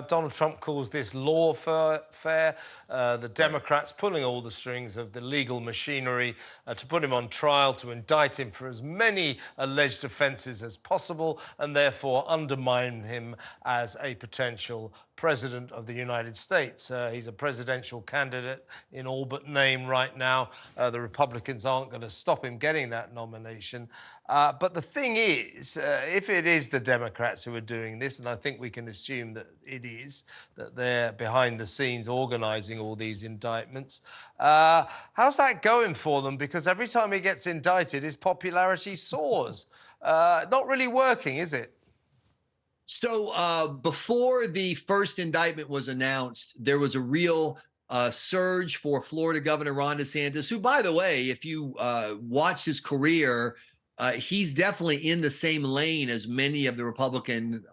Donald Trump calls this lawfare. The Democrats pulling all the strings of the legal machinery to put him on trial, to indict him for as many alleged offences as possible, and therefore undermine him as a potential president of the United States. He's a presidential candidate in all but name right now. The Republicans aren't going to stop him getting that nomination. But the thing is, if it is the Democrats who are doing this, and I think we can assume that it is, that they're behind the scenes organising all these indictments, how's that going for them? Because every time he gets indicted, his popularity soars. Not really working, is it? So before the first indictment was announced, there was a real surge for Florida Governor Ron DeSantis, who, by the way, if you watch his career, he's definitely in the same lane as many of the Republicans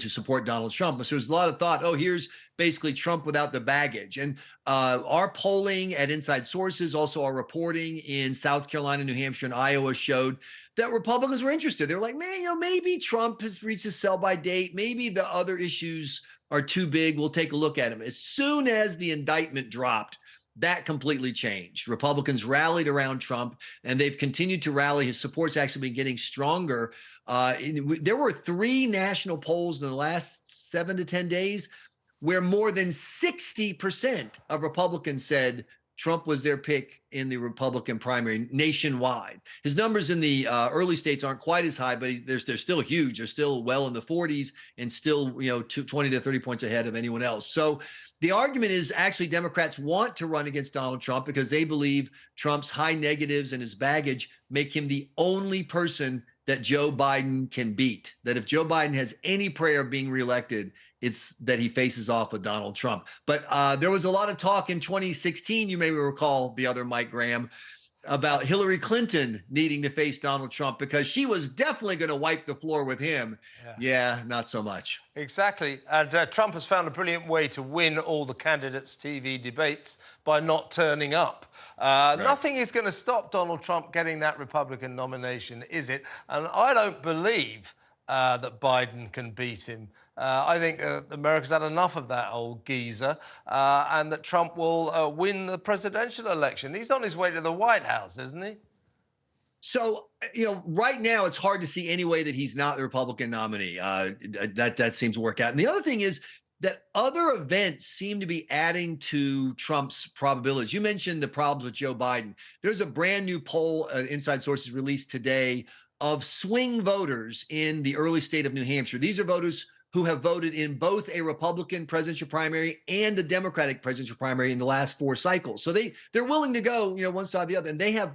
who support Donald Trump. So there's a lot of thought, oh, here's basically Trump without the baggage. And our polling at Inside Sources, also our reporting in South Carolina, New Hampshire, and Iowa showed that Republicans were interested. They're like, man, maybe Trump has reached his sell-by date. Maybe the other issues are too big. We'll take a look at him. As soon as the indictment dropped, that completely changed. Republicans rallied around Trump, and they've continued to rally. His support's actually been getting stronger. There were 3 national polls in the last 7 to 10 days where more than 60% of Republicans said Trump was their pick in the Republican primary nationwide. His numbers in the early states aren't quite as high, but they're still huge. They're still well in the 40s and still, 20 to 30 points ahead of anyone else. So the argument is actually Democrats want to run against Donald Trump because they believe Trump's high negatives and his baggage make him the only person that Joe Biden can beat. That if Joe Biden has any prayer of being reelected, it's that he faces off with Donald Trump. But there was a lot of talk in 2016, you may recall the other Mike Graham, about Hillary Clinton needing to face Donald Trump because she was definitely going to wipe the floor with him. Yeah, not so much. Exactly. And Trump has found a brilliant way to win all the candidates' TV debates by not turning up. Right. Nothing is going to stop Donald Trump getting that Republican nomination, is it? And I don't believe that Biden can beat him. I think America's had enough of that old geezer, and that Trump will win the presidential election. He's on his way to the White House, isn't he? So, right now it's hard to see any way that he's not the Republican nominee. That seems to work out. And the other thing is that other events seem to be adding to Trump's probabilities. You mentioned the problems with Joe Biden. There's a brand new poll, Inside Sources released today, of swing voters in the early state of New Hampshire. These are voters who have voted in both a Republican presidential primary and a Democratic presidential primary in the last 4 cycles. So they're willing to go, one side or the other. And they have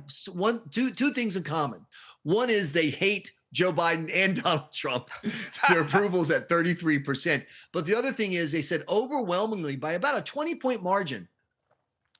two things in common. One is they hate Joe Biden and Donald Trump. Their approval's at 33%. But the other thing is they said overwhelmingly by about a 20-point margin,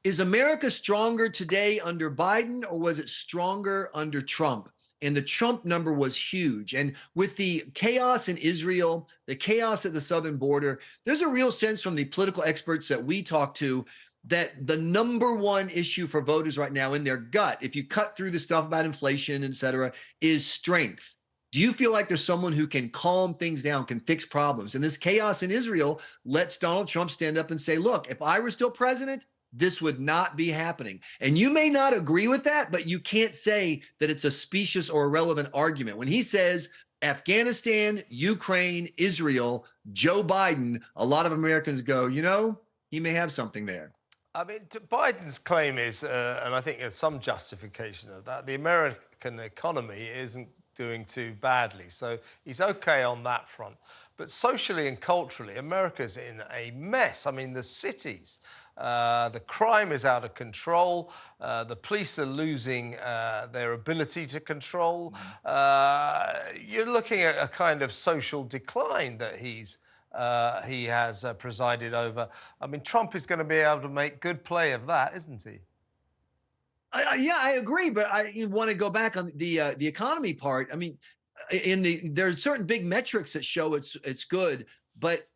is America stronger today under Biden or was it stronger under Trump? And the Trump number was huge. And with the chaos in Israel, the chaos at the southern border, there's a real sense from the political experts that we talk to that the number one issue for voters right now in their gut, if you cut through the stuff about inflation, et cetera, is strength. Do you feel like there's someone who can calm things down, can fix problems? And this chaos in Israel lets Donald Trump stand up and say, look, if I were still president, this would not be happening. And you may not agree with that, but you can't say that it's a specious or irrelevant argument. When he says Afghanistan, Ukraine, Israel, Joe Biden, a lot of Americans go, he may have something there. I mean, Biden's claim is, and I think there's some justification of that, the American economy isn't doing too badly. So he's okay on that front. But socially and culturally, America's in a mess. I mean, the cities, the crime is out of control. The police are losing their ability to control. You're looking at a kind of social decline that he has presided over. I mean, Trump is going to be able to make good play of that, isn't he? Yeah, I agree, but I want to go back on the economy part. I mean, there are certain big metrics that show it's good, but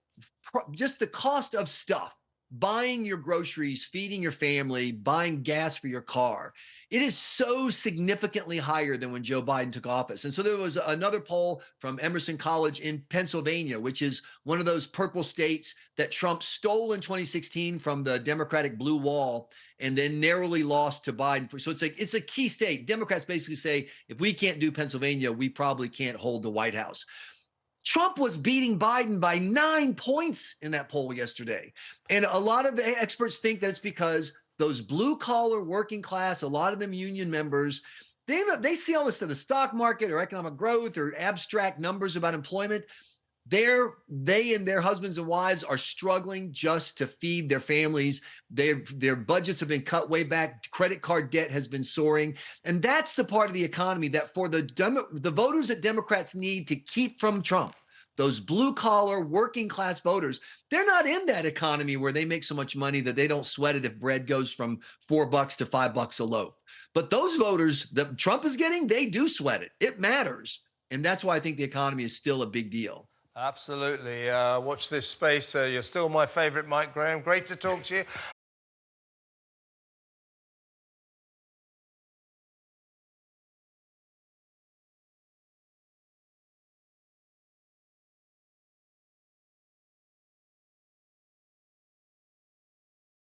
just the cost of stuff, buying your groceries, feeding your family, buying gas for your car, it is so significantly higher than when Joe Biden took office. And so there was another poll from Emerson College in Pennsylvania, which is one of those purple states that Trump stole in 2016 from the Democratic blue wall and then narrowly lost to Biden. So it's a key state. Democrats basically say, if we can't do Pennsylvania, we probably can't hold the White House. Trump was beating Biden by 9 points in that poll yesterday. And a lot of experts think that it's because those blue collar working class, a lot of them union members, they see all this to the stock market or economic growth or abstract numbers about employment. They and their husbands and wives are struggling just to feed their families. Their budgets have been cut way back. Credit card debt has been soaring. And that's the part of the economy that for the voters that Democrats need to keep from Trump, those blue collar working class voters, they're not in that economy where they make so much money that they don't sweat it if bread goes from $4 to $5 a loaf. But those voters that Trump is getting, they do sweat it. It matters. And that's why I think the economy is still a big deal. Absolutely. Watch this space. You're still my favorite, Mike Graham. Great to talk to you.